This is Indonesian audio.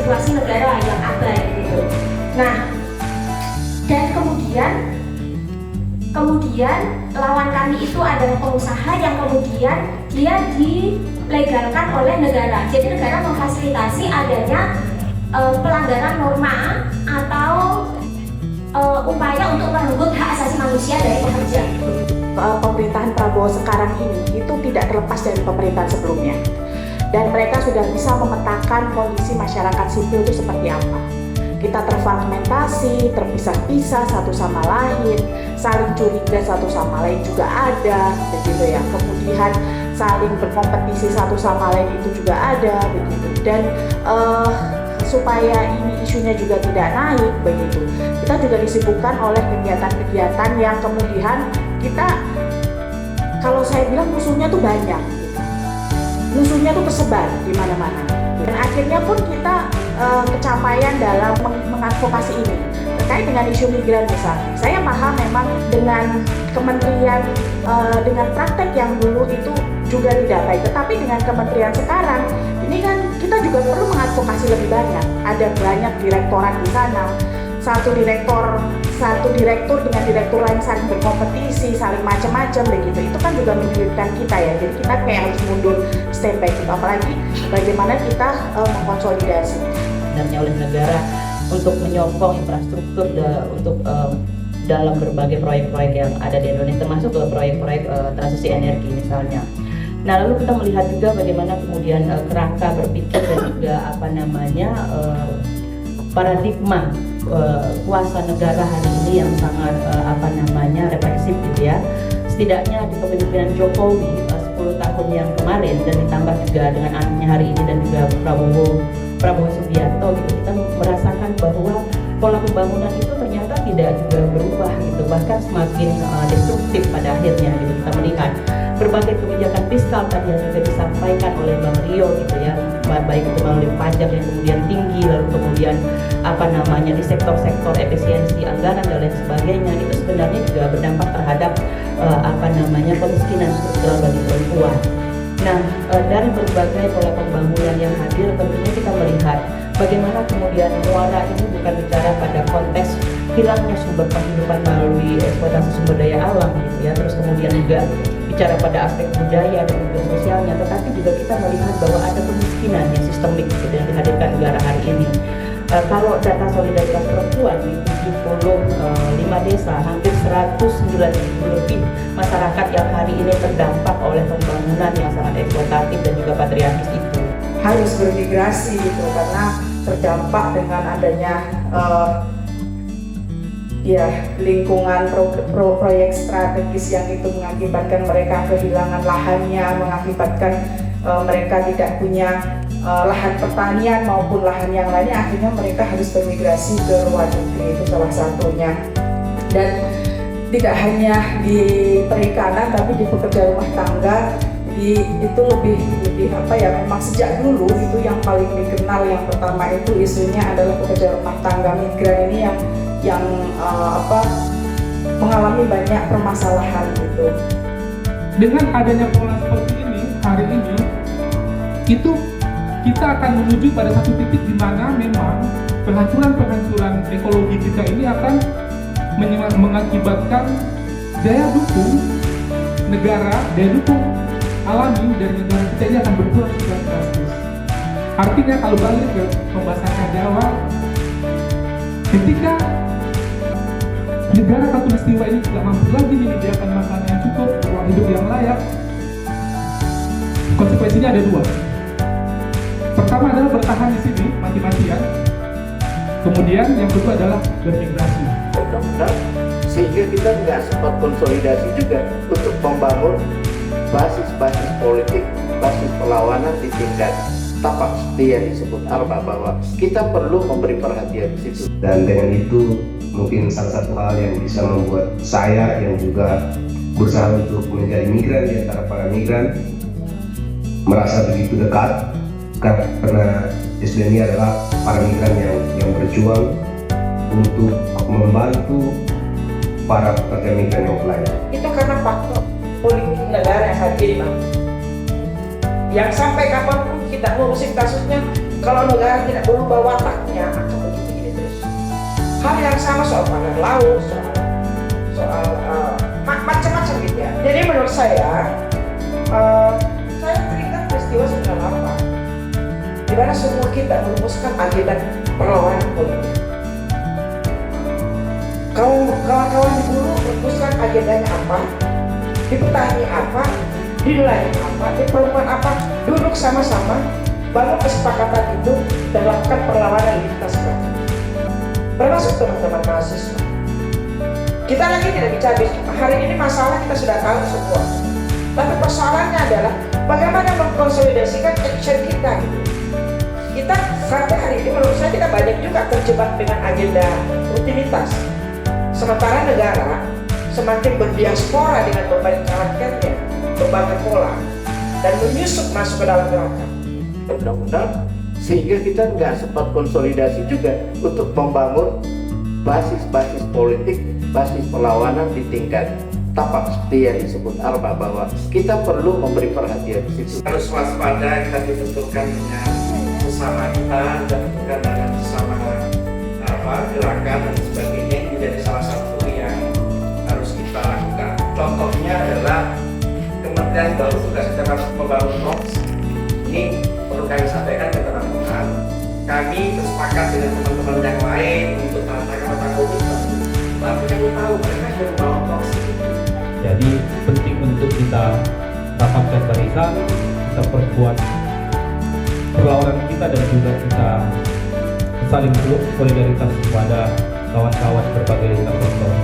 situasi negara yang abai gitu. Nah, dan kemudian lawan kami itu adalah pengusaha yang kemudian dia dilegalkan oleh negara. Jadi negara memfasilitasi adanya pelanggaran norma atau upaya untuk merenggut hak asasi manusia dari pekerja. Pemerintahan Prabowo sekarang ini itu tidak terlepas dari pemerintahan sebelumnya, dan mereka sudah bisa memetakan kondisi masyarakat sipil itu seperti apa. Kita terfragmentasi, terpisah-pisah satu sama lain, saling curiga satu sama lain juga ada, begitu ya. Kemudian saling berkompetisi satu sama lain itu juga ada, begitu. Dan supaya ini isunya juga tidak naik, begitu. Kita juga disibukkan oleh kegiatan-kegiatan yang kemudian kita, kalau saya bilang musuhnya tuh banyak, gitu. Musuhnya tuh tersebar di mana-mana. Dan akhirnya pun kita kecapaian dalam mengadvokasi ini terkait dengan isu migran misalnya. Saya paham memang dengan kementerian dengan praktek yang dulu itu juga tidak baik, tetapi dengan kementerian sekarang ini kan kita juga perlu mengadvokasi lebih banyak. Ada banyak direktorat di sana, satu direktur dengan direktur lain saling berkompetisi, saling macam-macam begitu. Itu kan juga menyulitkan kita ya. Jadi kita kayak harus mundur step back gitu. Apalagi bagaimana kita mengkonsolidasi. Sebenarnya oleh negara untuk menyokong infrastruktur untuk dalam berbagai proyek-proyek yang ada di Indonesia, termasuk proyek-proyek transisi energi misalnya. Nah, lalu kita melihat juga bagaimana kemudian kerangka berpikir dan juga paradigma kuasa negara hari ini yang sangat represif gitu ya. Setidaknya di kepemimpinan Jokowi 10 tahun yang kemarin dan ditambah juga dengan anaknya hari ini dan juga Prabowo Subianto gitu, kita merasakan bahwa pola pembangunan itu ternyata tidak juga berubah gitu, bahkan semakin destruktif pada akhirnya gitu. Kita melihat berbagai kebijakan fiskal tadi yang juga disampaikan oleh Bang Rio gitu ya, baik itu melalui pajak yang kemudian tinggi, lalu kemudian di sektor-sektor efisiensi anggaran dan lain sebagainya, itu sebenarnya juga berdampak terhadap kemiskinan struktural bagi perempuan. Nah, dari berbagai pola pembangunan yang hadir, tentunya kita melihat bagaimana kemudian muara ini bukan bicara pada konteks hilangnya sumber penghidupan melalui eksploitasi sumber daya alam gitu ya, terus kemudian juga bicara pada aspek budaya dan juga sosialnya, tetapi juga kita melihat bahwa ada kemiskinan yang sistemik gitu, yang dihadirkan negara hari ini. Kalau data solidaritas perempuan di 75 desa, hampir 190 lebih masyarakat yang hari ini terdampak oleh pembangunan yang sangat eksploitatif dan juga patriarkis itu. Harus bermigrasi gitu, karena terdampak dengan adanya lingkungan proyek strategis yang itu mengakibatkan mereka kehilangan lahannya, mengakibatkan mereka tidak punya lahan pertanian maupun lahan yang lainnya, akhirnya mereka harus bermigrasi ke luar negeri, itu salah satunya. Dan tidak hanya di perikanan tapi di pekerja rumah tangga itu lebih memang sejak dulu itu yang paling dikenal, yang pertama itu isunya adalah pekerja rumah tangga migran ini yang mengalami banyak permasalahan gitu. Dengan adanya pola seperti ini hari ini, itu kita akan menuju pada satu titik di mana memang penghancuran ekologi kita ini akan mengakibatkan daya dukung negara, daya dukung alami dari negara kita ini akan berkurang secara drastis. Artinya kalau balik ke pembahasan Jawa, ketika negara khatulistiwa ini tidak mampu lagi menyediakan makanan yang cukup, ruang hidup yang layak, konsekuensinya ada dua. Pertama adalah bertahan di sini mati-matian. Kemudian yang kedua adalah bermigrasi. Benar-benar sehingga kita nggak sempat konsolidasi juga untuk membangun basis-basis politik, basis perlawanan di tingkat tapak seperti yang disebut Arba, bahwa kita perlu memberi perhatian di situ. Dan dengan itu mungkin salah satu hal yang bisa membuat saya yang juga berusaha untuk menjadi migran di antara para migran merasa begitu dekat, karena SBM ini adalah para migran yang berjuang untuk membantu para pekerja migran yang lain. Itu karena faktor politik negara yang hadir, yang sampai kapanpun kita ngurusin kasusnya Kalau negara tidak berubah wataknya akan begini terus. Hal yang sama soal pangan laut, soal macam-macam gitu ya. Jadi menurut saya teringat peristiwa 98 di mana semua kita merumuskan agenda perlawanan politik. Kawan-kawan di buruh merumuskan agendanya apa, di petani apa, di nelayan apa, di perempuan apa, duduk sama-sama, bangun kesepakatan itu dan lakukan perlawanan lintas kelas. Termasuk teman-teman mahasiswa. Kita lagi tidak bicara hari ini masalah kita sudah tahu semua. Tapi persoalannya adalah bagaimana mengkonsolidasikan action kita gitu. Kita sampai hari ini menurut saya kita banyak juga terjebak dengan agenda rutinitas. Sementara negara semakin berdiaspora dengan berbagai karakternya, berbagai pola, dan menyusup masuk ke dalam gerakan undang-undang, sehingga kita nggak sempat konsolidasi juga untuk membangun basis-basis politik, basis perlawanan di tingkat tapak seperti yang disebut Arba, bahwa kita perlu memberi perhatian di situ. Harus waspada, kita dibenturkan dengan sesama kita, dan bukan dengan sesama gerakan dan sebagainya. Ini menjadi salah satu yang harus kita lakukan. Contohnya adalah Kementerian baru tugas kita membangun NOX. Ini perlu kami sampaikan ke teman-teman. Kami bersepakat dengan teman-teman yang lain untuk melaksanakan komitmen. Tapi kami tahu mereka sudah membangun NOX. Jadi penting untuk kita rapatkan barisan, kita perkuat perlawanan kita, dan juga kita saling solidaritas kepada kawan-kawan berbagai lintas sektor.